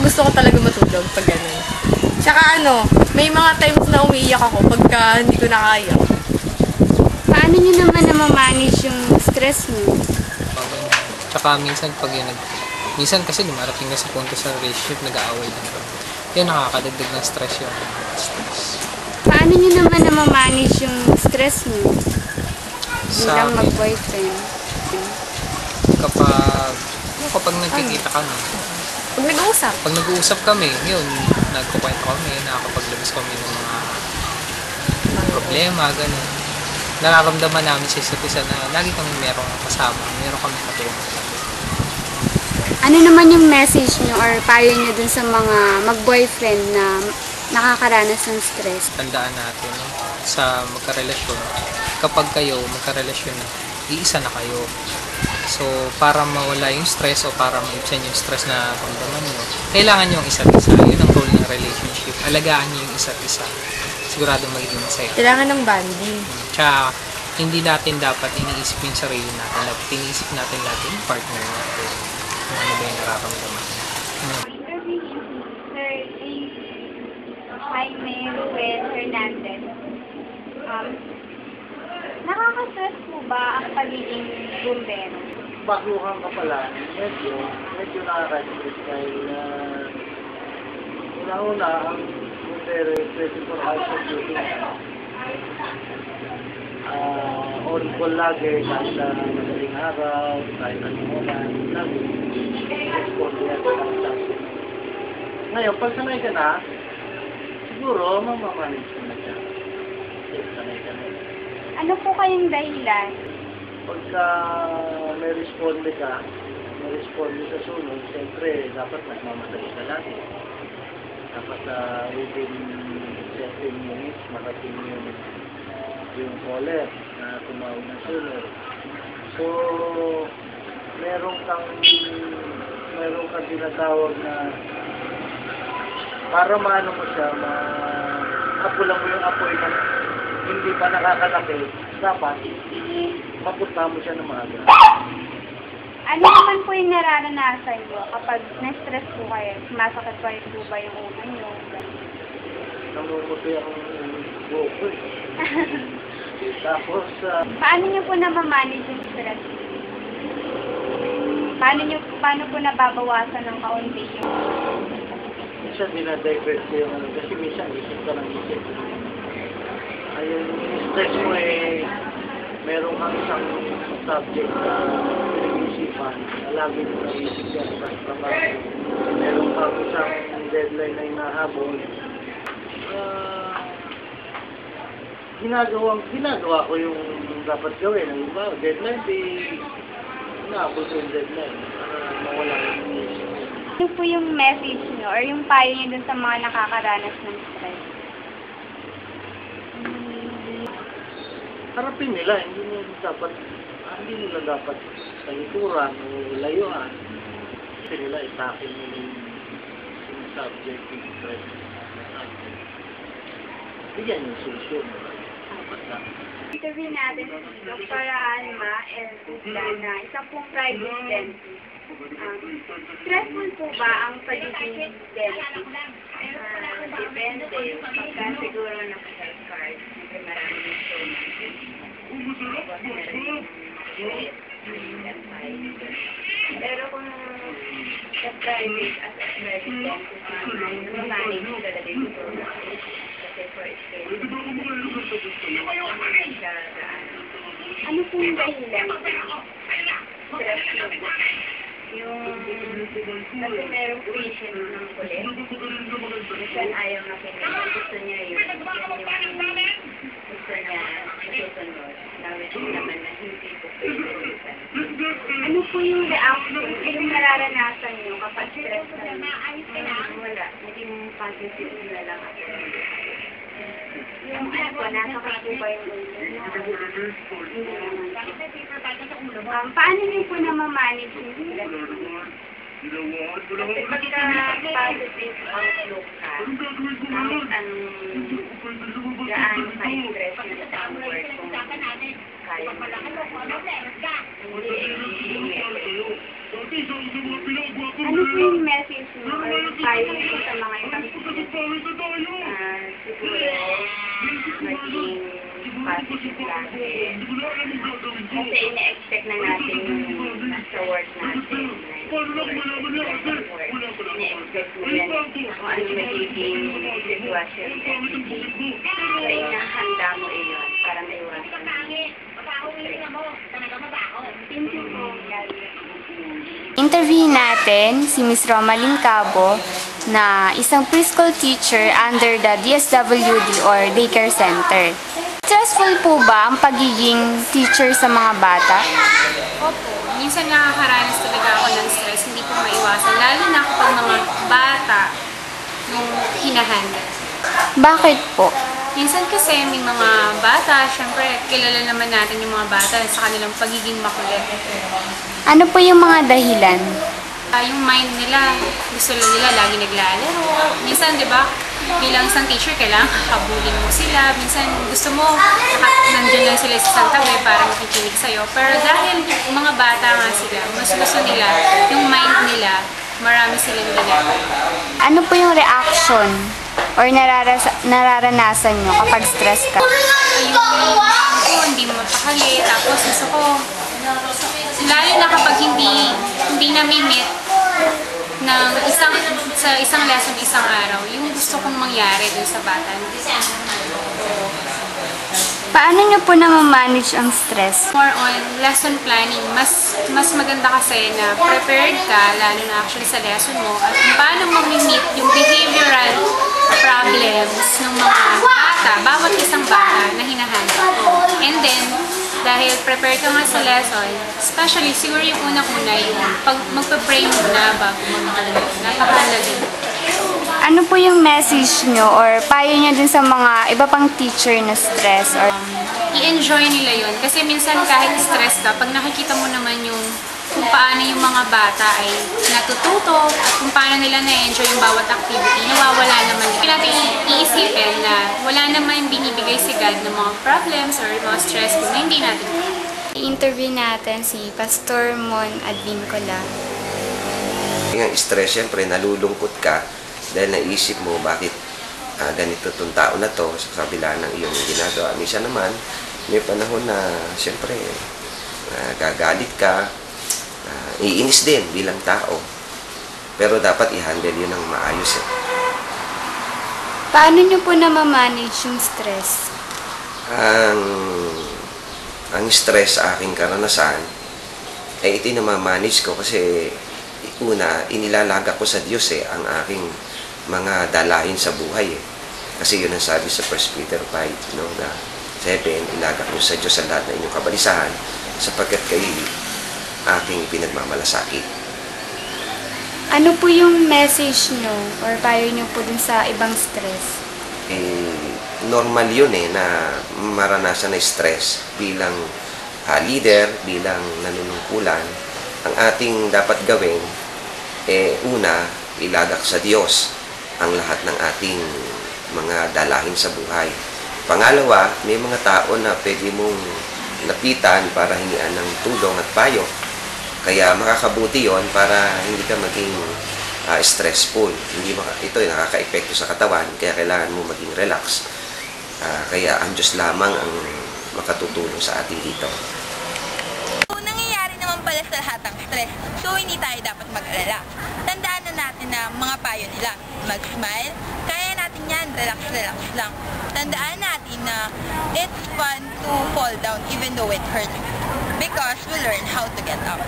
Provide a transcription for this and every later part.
gusto ko talaga matulog pag gano'n. Tsaka may mga times na umiiyak ako pagka hindi ko na kaya. Paano nyo naman na-manage yung stress mo? Tsaka minsan pag minsan kasi dumarating na sa punto sa relationship, nag-aaway na rin. Yan nakakadagdag ng stress yun. Paano nyo naman na-manage yung stress mo? Sa Bilang akin, mag-boyfriend. kapag nagkikita kami, Pag pag nag-uusap kami, yun, nagkukwento kami, nakakapaglabas kami ng mga problema, gano'n. Nararamdaman namin sa isa't isa na lagi kami merong kasama, meron kami katulong. Ano naman yung message nyo or payo nyo dun sa mga mag-boyfriend na nakakaranas ng stress? Tandaan natin, no? Sa magkarelasyon, kapag kayo magkarelasyon na, iisa na kayo. So, para mawala yung stress o para maibsan yung stress na ramdaman nyo, kailangan nyo yung isa't isa. Yun ang role ng relationship. Alagaan nyo yung isa't isa. Sigurado magiging masaya. Kailangan ng bonding. Tsaka, hindi natin dapat iniisip yung sarili natin. Dapat iniisip natin lahat yung partner natin. Kung ano ba yung nararamdaman. Sir Jaime Ruel Hernandez. Nakaka-stress po ba ang pagiging bumbero? Baguhan ka pala, medyo nakaka-stress dahil una-una ang bumbero 24 hours of duty. On call lagi, kahit na madaling araw, kahit anong oras, lagi. Respond yan sa task. Ngayon, pag sanay ka na, siguro, mamamanage mo na siya. Sanay ka na. Ano po kayong dahilan? Pagka may responde sa sunod, siyempre, dapat nagmamadali ka lagi. Dapat within 7 minutes, makating yung caller na tumawag ng sunod. So, meron kang tinatawag na para maano mo siya, apulang mo yung apoy na hindi pa nakakalaki, dapat mapunta mo siya ng maaga. Ano naman po yung nararanasan nyo kapag na-stress po kayo? Sumasakit pa rin po ba yung ulo nyo? Namumuti ang buhok ko eh. Tapos, Paano nyo po na-manage yung stress? Paano po nababawasan ng kaunti yung... minsan dinadivert ko yung kasi minsan isip ka ng isip. Ayun, stress mo eh, meron kang isang subject na pinag-iisipan, na lagi mo naisip yan sa trabaho. Meron kang isang deadline na hinahabol. Ginagawa ko yung dapat gawin. Ang iba, deadline, hinahabol ko yung deadline para mawala yung isip. Ano po yung message nyo or yung payo nyo dun sa mga nakakaranas ng stress? Harapin nila, hindi nila dapat talikuran o layuan. Hindi nila itakin yung subject, yung stress na subject. Bigyan yung solusyon. Dapat lang. Interview natin si Dr. Alma El na isang pong private dentist. Stressful po ba ang pagiging dentist? Depende. Pagka siguro naka-health card, may maraming insurance. Pero kung sa private, as a private dentist, manage talaga yung insurance. Kasi for experience, ano po yung dahilan? Stressful. Kasi merong patient ng kulit. Minsan ayaw na kanya. Gusto niya yun. Gusto niya nasusunod. Naman na hindi po pwede. Ano po yung reaction? Yung nararanasan niyo kapag stress na wala. Naging positive na lang ako. Yung ano po, nasa kapo ba yung paano niyo po na-manage yung stress? Kasi pagka positive outlook ka, kahit gaano ka-stress na sa work kung kaya mo. Ano po yung message mo or tayo klase. Kasi ine-expect na natin yung nasa work natin. Ine-expect mo yan kung ano magiging sitwasyon everyday. So, inahanda mo iyon para maiwasan. Interviewin natin si Miss Romalyn Cabo na isang preschool teacher under the DSWD or Daycare Center. Stressful po ba ang pagiging teacher sa mga bata? Opo, minsan nakakaranas talaga ako ng stress, hindi po maiwasan. Lalo na kapag mga bata nung hinahanda. Bakit po? Minsan kasi may mga bata, syempre kilala naman natin yung mga bata sa kanilang pagiging makulit. Ano po yung mga dahilan? Yung mind nila, gusto lang nila lagi naglalaro. Minsan, di ba, bilang isang teacher, kailangan kakabulin mo sila. Minsan, gusto mo, nandiyan lang sila sa isang tabi para makikinig sa'yo. Pero dahil mga bata nga sila, mas gusto nila, yung mind nila, marami silang ginagawa. Ano po yung reaction or nararanasan nyo kapag stress ka? Ayun, hindi mo mapakali. Tapos gusto ko, lalo na kapag hindi na-meet sa isang lesson, isang araw, yung gusto kong mangyari dun sa bata. Paano nyo po na-manage ang stress? More on lesson planning. Mas maganda kasi na prepared ka, lalo na actually sa lesson mo, at kung paano mag-meet yung behavioral problems ng mga bata, bawat isang bata na hinahanda. And then, dahil prepared ka nga sa lesson, especially siguro yung unang-una yung magpa-pray muna bago mag-learn. Napakahalaga. Ano po yung message nyo or payo nyo dun sa mga iba pang teacher na stress? Or I-enjoy nila yun. Kasi minsan kahit stress ka, pag nakikita mo naman yung kung paano yung mga bata ay natututo at kung paano nila na-enjoy yung bawat activity, nawawala naman. Hindi natin iisipin na wala naman binibigay si God ng mga problems or mga stress kung hindi natin. i-interview natin si Pastor Mon Advincola. Yung stress, syempre, nalulungkot ka dahil naisip mo bakit ganito itong tao na to sa kabila ng iyong ginagawa. Minsan naman, may panahon na, syempre, gagalit ka, iinis din bilang tao. Pero dapat i-handle yun ng maayos. Paano nyo po na-manage yung stress? Ang stress sa aking karanasan, ay ito na ma-manage ko kasi una, inilalaga ko sa Diyos ang aking mga dalahin sa buhay. Kasi yun ang sabi sa 1 Peter 5, no, na 7, ilagak nyo sa Diyos ang lahat na inyong kabalisahan sapagkat kayo aking pinagmamalasakit. Ano po yung message nyo or payo nyo po dun sa ibang stress? Normal yun na maranasan na stress bilang leader, bilang nanunungkulan. Ang ating dapat gawin, una, ilagak sa Diyos ang lahat ng ating mga dalahin sa buhay. Pangalawa, may mga tao na pwede mong lapitan para hingian ng tulong at payo. Kaya makakabuti yon para hindi ka maging stressful. Ito ay nakaka-epekto sa katawan, kaya kailangan mo maging relax. Kaya ang Diyos lamang ang makatutulong sa atin dito. Nangyayari naman pala sa lahat ng stress, so hindi tayo dapat mag-alala. Tandaan na natin na mga payo nila, mag-smile, kaya natin yan, relax lang. Tandaan natin na it's fun to fall down even though it hurts, because we learn how to get up.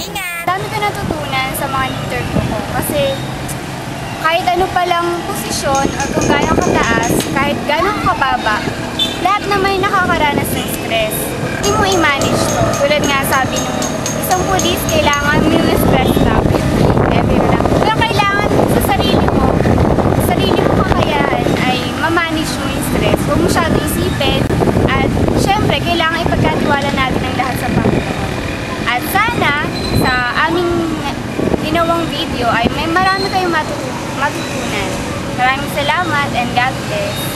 Ingat! Dami ko natutunan sa mga interview ko kasi kahit ano palang posisyon o kung gano'ng kataas, kahit gano'ng kababa, lahat na may nakakaranas ng stress. Hindi mo i-manage to. Tulad nga sabi nung isang pulis, kailangan mo yung stress lang. Pero kailangan sa sarili mo kakayahan ay ma-manage mo yung stress. Huwag mo masyado isipin at syempre, kailangan ipagkatiwala natin ang lahat sa Panginoon. At sana, sa aming ginawang video ay may marami kayong matutunan. Maraming salamat and God bless.